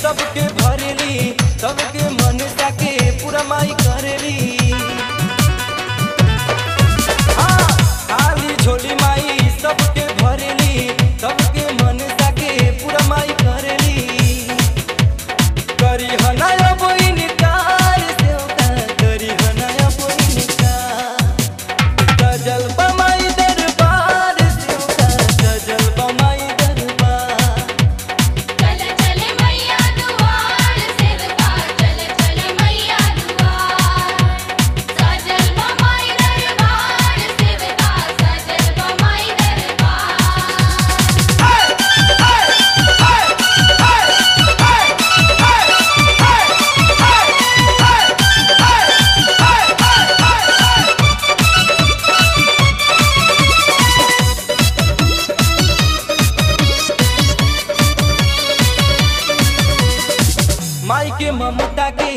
सबके भरेली, सबके मनसा के पूरा माई करेली। हाँ, खाली झोली माई सबके भरेली, सबके मनसा के पूरा माई करेली। करी हनाया बोई निकार सेवका, करी हनाया बोई निकार। सजल बमाई दरबार सेवका, सजल बमाई दरबार। चल चल मैया दुआर सेवका, चल चल मैया दुआर। सजल बमाई दरबार सेवका, सजल बमाई दरबार। माई के ममता के